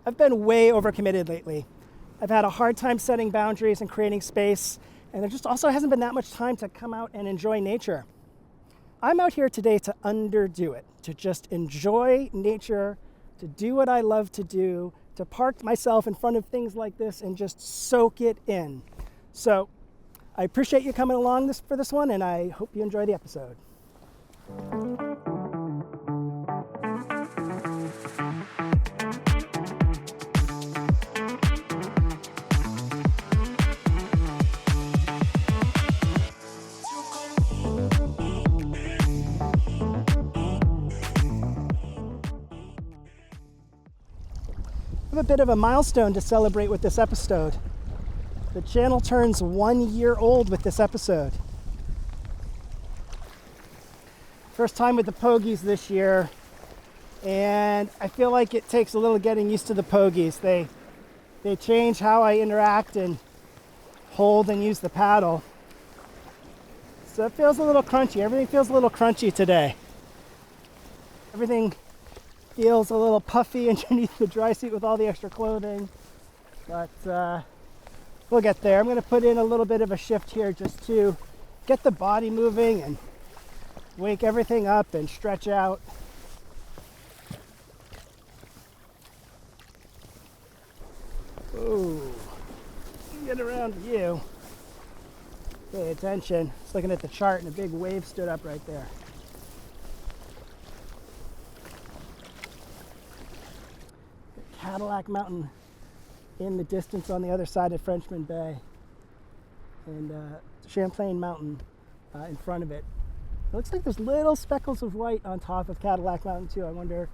I've been way overcommitted lately. I've had a hard time setting boundaries and creating space, and there just also hasn't been that much time to come out and enjoy nature. I'm out here today to underdo it, to just enjoy nature, to do what I love to do, to park myself in front of things like this and just soak it in. So I appreciate you coming along for this one, and I hope you enjoy the episode. I have a bit of a milestone to celebrate with this episode. The channel turns 1 year old with this episode. First time with the pogies this year, and I feel like it takes a little getting used to the pogies. They change how I interact and hold and use the paddle. So it feels a little crunchy. Everything feels a little crunchy today. Everything feels a little puffy underneath the dry seat with all the extra clothing, but we'll get there. I'm going to put in a little bit of a shift here just to get the body moving and wake everything up and stretch out. Ooh, get around you. Pay attention. Just looking at the chart and a big wave stood up right there. Cadillac Mountain in the distance on the other side of Frenchman Bay, and Champlain Mountain in front of it. It looks like there's little speckles of white on top of Cadillac Mountain too. I wonder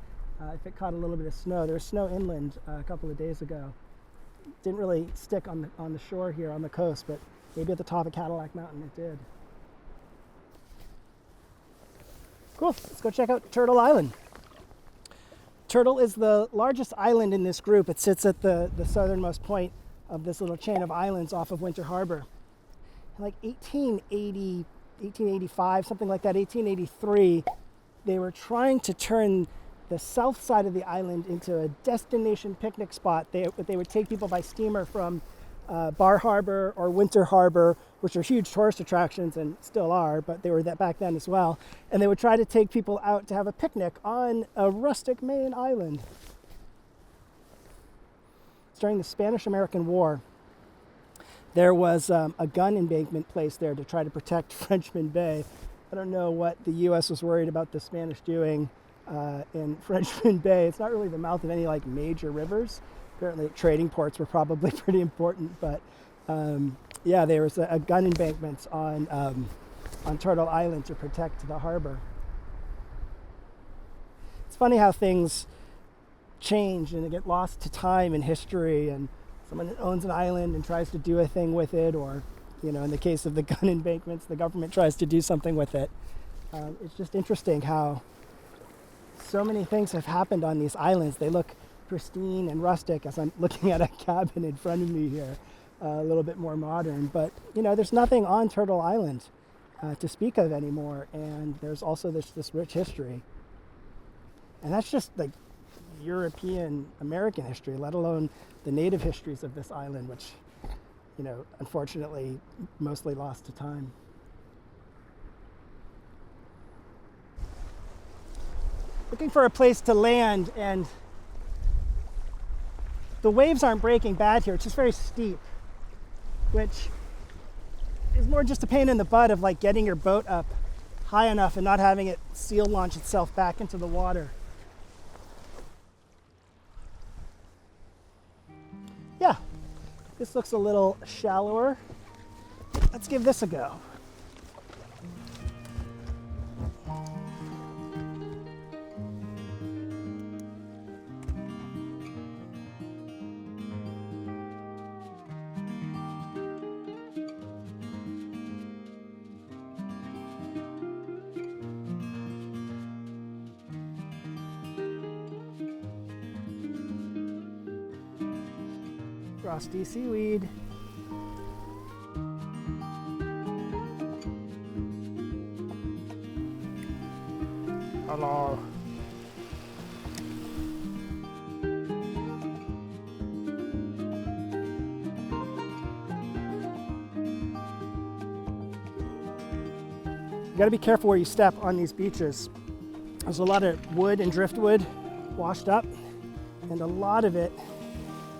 if it caught a little bit of snow. There was snow inland a couple of days ago. Didn't really stick on the shore here on the coast, but maybe at the top of Cadillac Mountain it did. Cool, let's go check out Turtle Island. Turtle is the largest island in this group. It sits at the southernmost point of this little chain of islands off of Winter Harbor. In like 1880, 1885, something like that, 1883, they were trying to turn the south side of the island into a destination picnic spot. They would take people by steamer from Bar Harbor or Winter Harbor, which are huge tourist attractions and still are, but they were that back then as well. And they would try to take people out to have a picnic on a rustic Maine island. It's during the Spanish-American War. There was a gun embankment placed there to try to protect Frenchman Bay. I don't know what the U.S. was worried about the Spanish doing in Frenchman Bay. It's not really the mouth of any like major rivers. Apparently trading ports were probably pretty important, but yeah, there was a gun embankment on Turtle Island to protect the harbor. It's funny how things change and they get lost to time and history, and someone owns an island and tries to do a thing with it, or, you know, in the case of the gun embankments, the government tries to do something with it. It's just interesting how so many things have happened on these islands. They look pristine and rustic as I'm looking at a cabin in front of me here, a little bit more modern, but you know, there's nothing on Turtle Island to speak of anymore, and there's also this rich history, and that's just like European American history, let alone the native histories of this island, which, you know, unfortunately mostly lost to time. Looking for a place to land, and the waves aren't breaking bad here. It's just very steep, which is more just a pain in the butt of like getting your boat up high enough and not having it seal launch itself back into the water. Yeah, this looks a little shallower. Let's give this a go. Frosty seaweed. Hello. got to be careful where you step on these beaches. There's a lot of wood and driftwood washed up, and a lot of it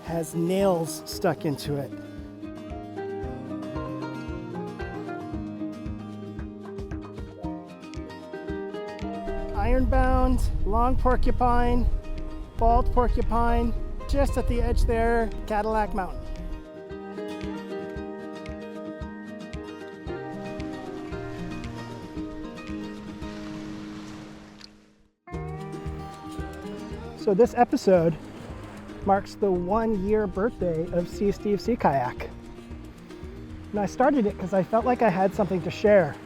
has nails stuck into it. Ironbound, long porcupine, bald porcupine, just at the edge there, Cadillac Mountain. So this episode marks the 1-year birthday of Sea Kayak. And I started it because I felt like I had something to share,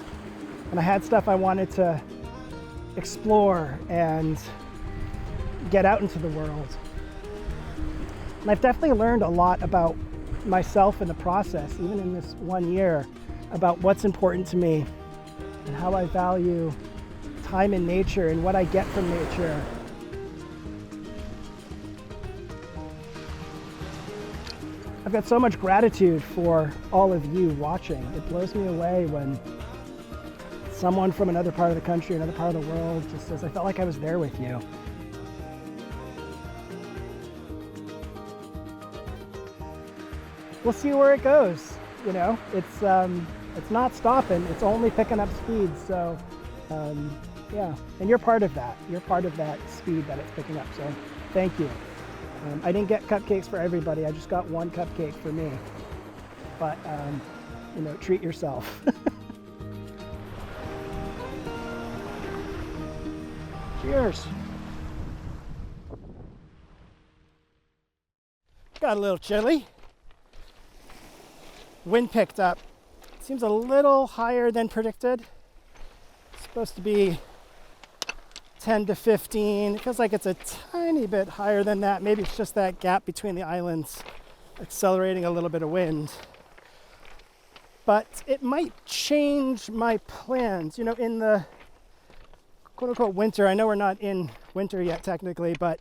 and I had stuff I wanted to explore and get out into the world. And I've definitely learned a lot about myself in the process, even in this 1 year, about what's important to me and how I value time in nature and what I get from nature. I've got so much gratitude for all of you watching. It blows me away when someone from another part of the country, another part of the world, just says, I felt like I was there with you. We'll see where it goes. You know, it's not stopping. It's only picking up speed. So, yeah, and you're part of that. You're part of that speed that it's picking up. So, thank you. I didn't get cupcakes for everybody. I just got one cupcake for me. But, you know, treat yourself. Cheers. Got a little chilly. Wind picked up. Seems a little higher than predicted. It's supposed to be 10 to 15. It feels like it's a tiny bit higher than that. Maybe it's just that gap between the islands accelerating a little bit of wind. But it might change my plans. You know, in the quote-unquote winter, I know we're not in winter yet technically, but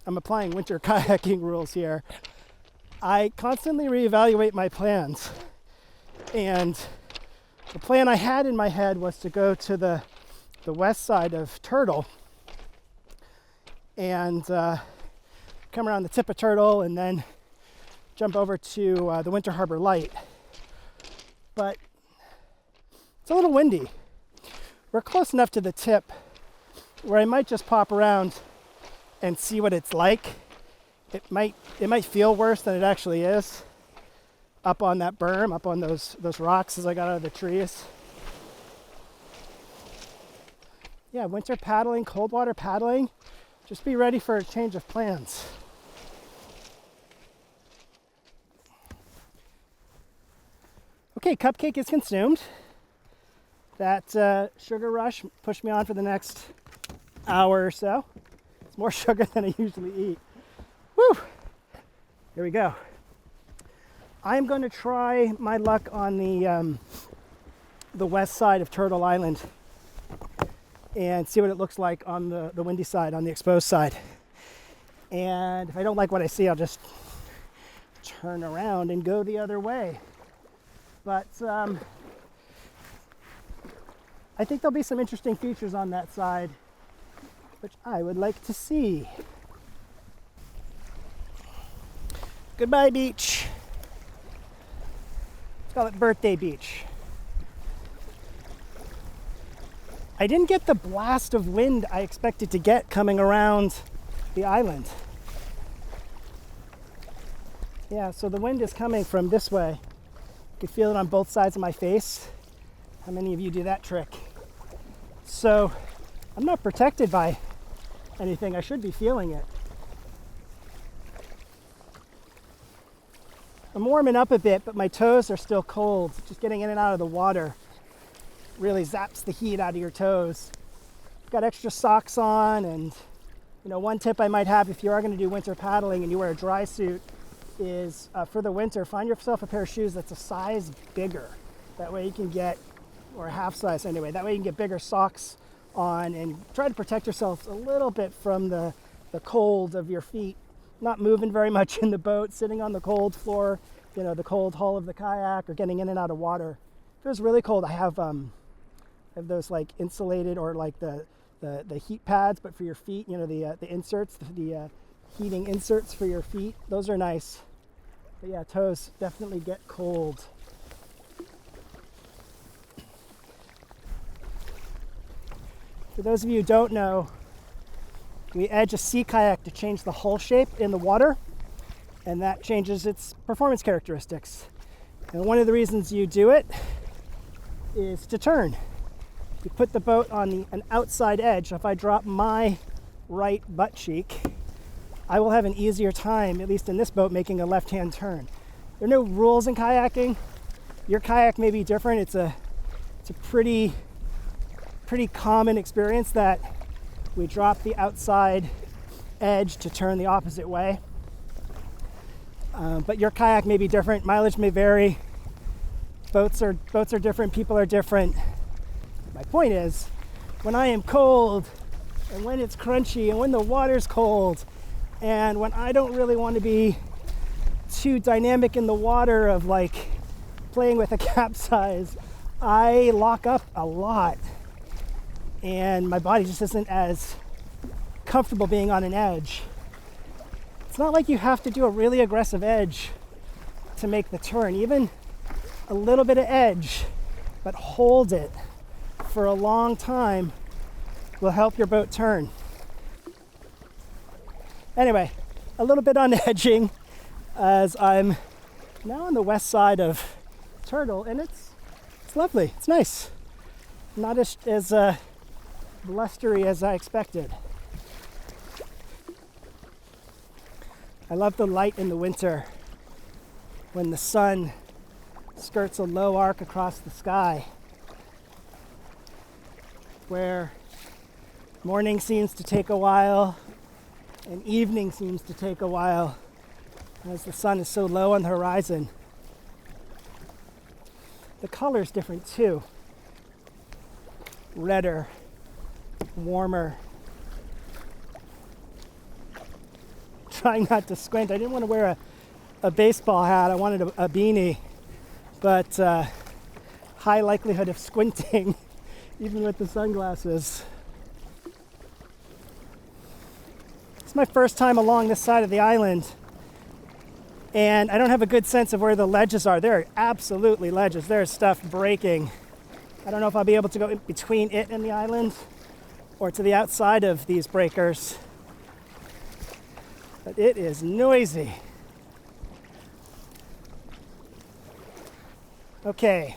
I'm applying winter kayaking rules here. I constantly reevaluate my plans. And the plan I had in my head was to go to the west side of Turtle and come around the tip of Turtle and then jump over to the Winter Harbor Light. But it's a little windy. We're close enough to the tip where I might just pop around and see what it's like. It might feel worse than it actually is up on that berm, up on those rocks as I got out of the trees. Yeah, winter paddling, cold water paddling. Just be ready for a change of plans. Okay, cupcake is consumed. That sugar rush pushed me on for the next hour or so. It's more sugar than I usually eat. Woo! Here we go. I'm going to try my luck on the west side of Turtle Island and see what it looks like on the windy side, on the exposed side. And if I don't like what I see, I'll just turn around and go the other way. But I think there'll be some interesting features on that side, which I would like to see. Goodbye, beach. Let's call it Birthday Beach. I didn't get the blast of wind I expected to get coming around the island. Yeah, so the wind is coming from this way. You can feel it on both sides of my face. How many of you do that trick? So I'm not protected by anything. I should be feeling it. I'm warming up a bit, but my toes are still cold. Just getting in and out of the water really zaps the heat out of your toes. Got extra socks on, and you know, one tip I might have if you are going to do winter paddling and you wear a dry suit is for the winter, find yourself a pair of shoes that's a size bigger. That way you can get, or a half size anyway, that way you can get bigger socks on and try to protect yourself a little bit from the cold of your feet. Not moving very much in the boat, sitting on the cold floor, you know, the cold hull of the kayak, or getting in and out of water. If it was really cold, I have have those like insulated or like the heat pads, but for your feet, you know, the inserts, the heating inserts for your feet. Those are nice. But yeah, toes definitely get cold. For those of you who don't know, we edge a sea kayak to change the hull shape in the water, and that changes its performance characteristics. And one of the reasons you do it is to turn. You put the boat on an outside edge. If I drop my right butt cheek, I will have an easier time, at least in this boat, making a left-hand turn. There are no rules in kayaking. Your kayak may be different. It's a pretty common experience that we drop the outside edge to turn the opposite way. But your kayak may be different. Mileage may vary. Boats are different. People are different. My point is, when I am cold, and when it's crunchy, and when the water's cold, and when I don't really want to be too dynamic in the water of like playing with a capsize, I lock up a lot. And my body just isn't as comfortable being on an edge. It's not like you have to do a really aggressive edge to make the turn. Even a little bit of edge, but hold it for a long time will help your boat turn. Anyway, a little bit on edging as I'm now on the west side of Turtle, and it's lovely. It's nice. Not as blustery as I expected. I love the light in the winter when the sun skirts a low arc across the sky, where morning seems to take a while and evening seems to take a while as the sun is so low on the horizon. The color's different too. Redder, warmer. Trying not to squint. I didn't want to wear a baseball hat. I wanted a beanie, but high likelihood of squinting even with the sunglasses. It's my first time along this side of the island, and I don't have a good sense of where the ledges are. There are absolutely ledges. There's stuff breaking. I don't know if I'll be able to go in between it and the island or to the outside of these breakers, but it is noisy. Okay,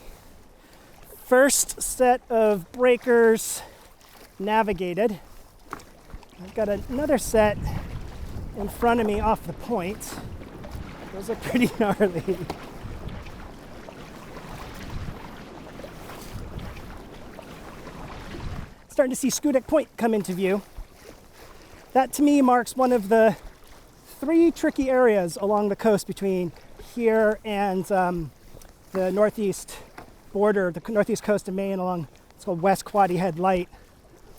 first set of breakers navigated. I've got another set in front of me off the point. Those are pretty gnarly. Starting to see Schoodic Point come into view. That to me marks one of the 3 tricky areas along the coast between here and the northeast border, the northeast coast of Maine along, it's called West Quoddy Head Light.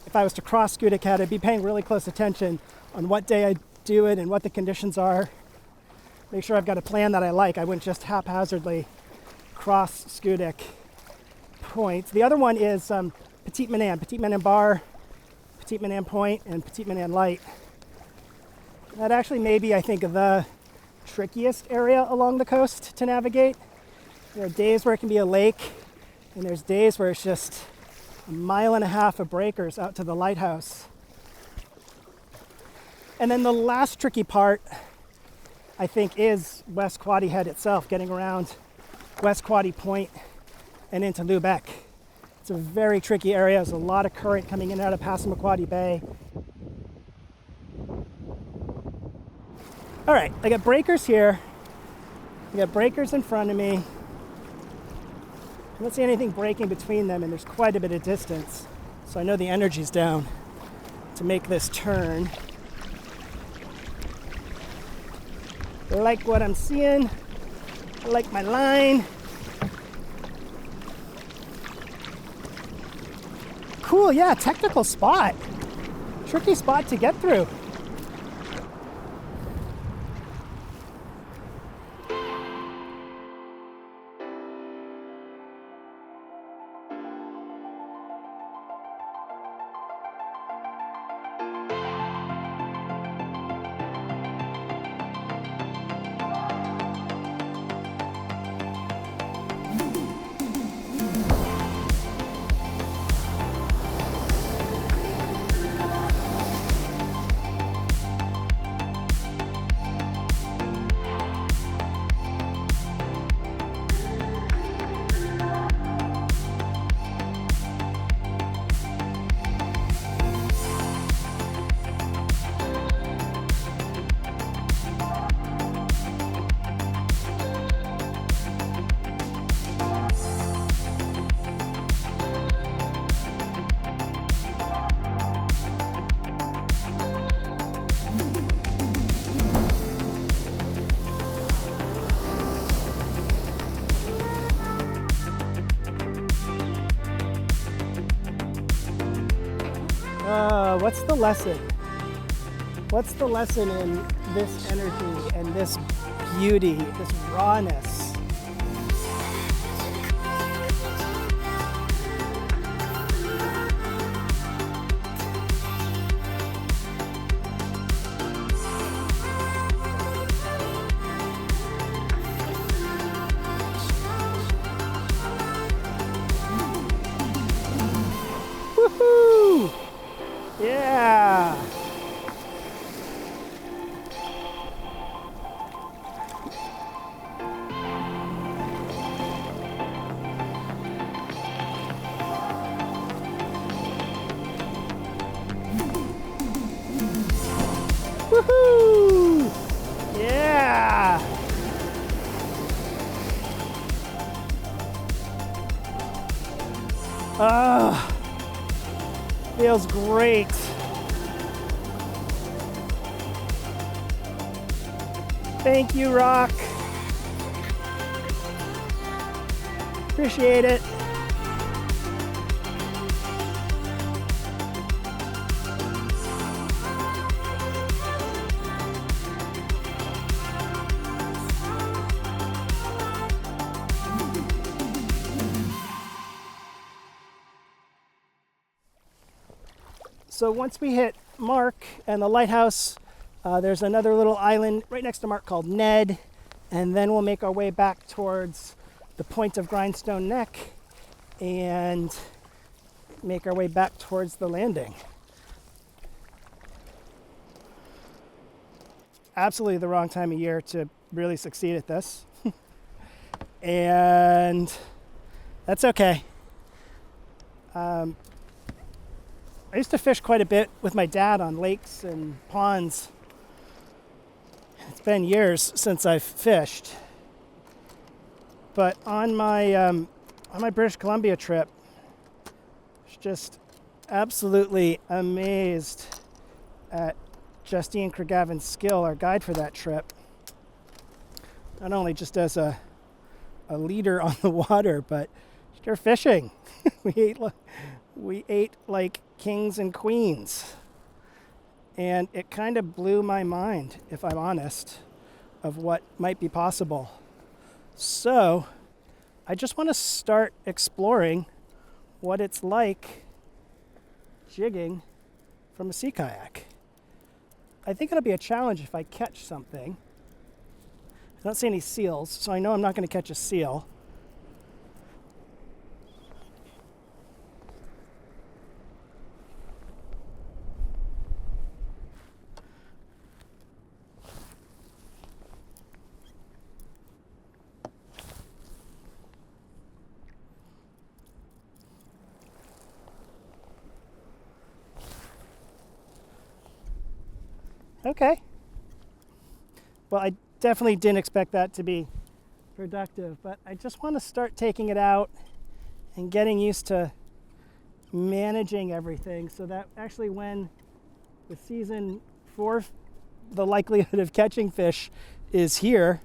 If I was to cross Schoodic Head, I'd be paying really close attention on what day I do it and what the conditions are. Make sure I've got a plan that I like. I wouldn't just haphazardly cross Schoodic Point. The other one is Petite Manan Bar, Petite Manan Point, and Petite Manan Light. That actually may be, I think, the trickiest area along the coast to navigate. There are days where it can be a lake, and there's days where it's just a mile and a half of breakers out to the Lighthouse. And then the last tricky part, I think, is West Quoddy Head itself, getting around West Quoddy Point and into Lubec. It's a very tricky area. There's a lot of current coming in and out of Passamaquoddy Bay. All right, I got breakers here. I got breakers in front of me. I don't see anything breaking between them, and there's quite a bit of distance. So I know the energy's down to make this turn. I like what I'm seeing. I like my line. Cool, yeah, technical spot. Tricky spot to get through. What's the lesson? What's the lesson in this energy and this beauty, this rawness? Woohoo! Yeah! Woohoo! Yeah! Ah, feels great. Thank you, Rock. Appreciate it. So once we hit Mark and the Lighthouse, there's another little island right next to Mark called Ned, and then we'll make our way back towards the point of Grindstone Neck and make our way back towards the landing. Absolutely the wrong time of year to really succeed at this. And that's okay. I used to fish quite a bit with my dad on lakes and ponds. It's been years since I've fished. But on my British Columbia trip, I was just absolutely amazed at Justine Kragavin's skill, our guide for that trip. Not only just as a leader on the water, but sheer fishing. We ate like kings and queens. And it kind of blew my mind, if I'm honest, of what might be possible. So I just want to start exploring what it's like jigging from a sea kayak. I think it'll be a challenge if I catch something. I don't see any seals, so I know I'm not going to catch a seal. Okay. Well, I definitely didn't expect that to be productive, but I just want to start taking it out and getting used to managing everything so that actually when the season for the likelihood of catching fish is here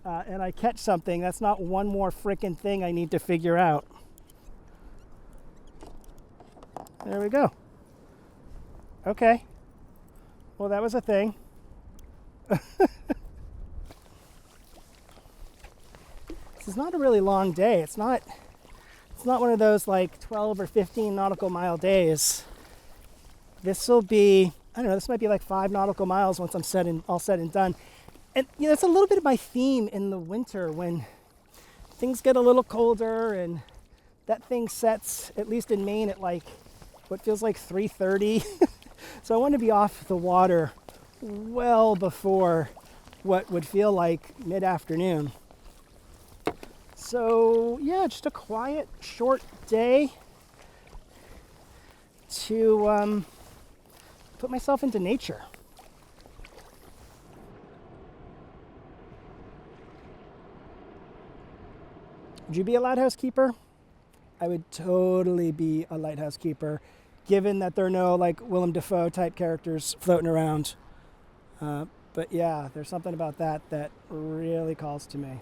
and I catch something, that's not one more frickin' thing I need to figure out. There we go. Okay. Well, that was a thing. This is not a really long day. It's not one of those like 12 or 15 nautical mile days. This will be, I don't know, this might be like 5 nautical miles once I'm all said and done. And you know, it's a little bit of my theme in the winter when things get a little colder and that thing sets, at least in Maine, at like what feels like 3:30. So I want to be off the water well before what would feel like mid-afternoon. So yeah, just a quiet, short day to put myself into nature. Would you be a lighthouse keeper? I would totally be a lighthouse keeper, given that there are no like Willem Dafoe type characters floating around. But yeah, there's something about that really calls to me.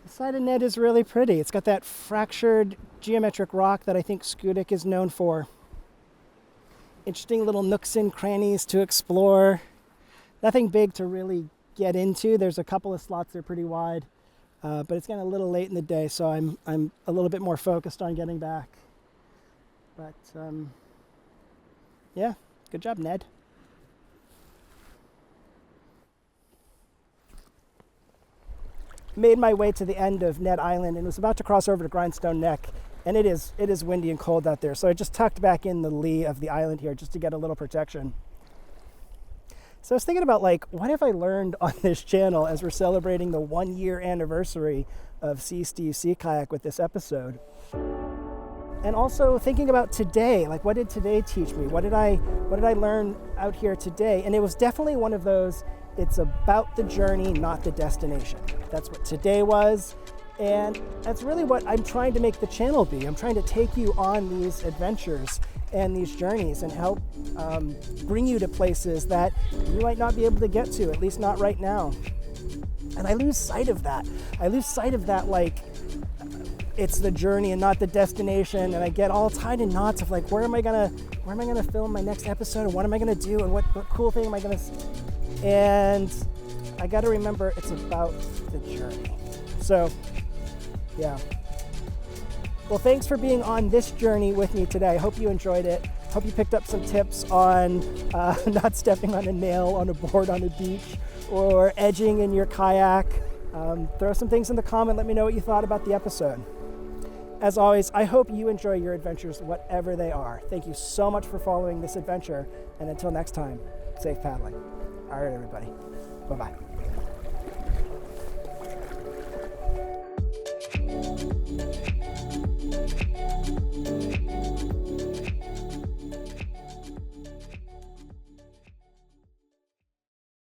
The side of Ned is really pretty. It's got that fractured geometric rock that I think Schoodic is known for. Interesting little nooks and crannies to explore. Nothing big to really get into. There's a couple of slots that are pretty wide, but it's getting a little late in the day, so I'm a little bit more focused on getting back. But yeah, good job, Ned. Made my way to the end of Ned Island and was about to cross over to Grindstone Neck, and it is windy and cold out there, so I just tucked back in the lee of the island here just to get a little protection. So I was thinking about, like, what have I learned on this channel as we're celebrating the 1-year anniversary of Sea Kayak with this episode? And also thinking about today, like, what did today teach me? What did I learn out here today? And it was definitely one of those, it's about the journey, not the destination. That's what today was, and that's really what I'm trying to make the channel be. I'm trying to take you on these adventures and these journeys and help bring you to places that you might not be able to get to, at least not right now. And I lose sight of that. Like, it's the journey and not the destination, and I get all tied in knots of, like, where am I gonna film my next episode, and what am I gonna do, and what cool thing am I gonna... And I got to remember it's about the journey. So, yeah. Well, thanks for being on this journey with me today. I hope you enjoyed it. Hope you picked up some tips on not stepping on a nail on a board on a beach or edging in your kayak. Throw some things in the comment. Let me know what you thought about the episode. As always, I hope you enjoy your adventures, whatever they are. Thank you so much for following this adventure. And until next time, safe paddling. All right, everybody. Bye-bye.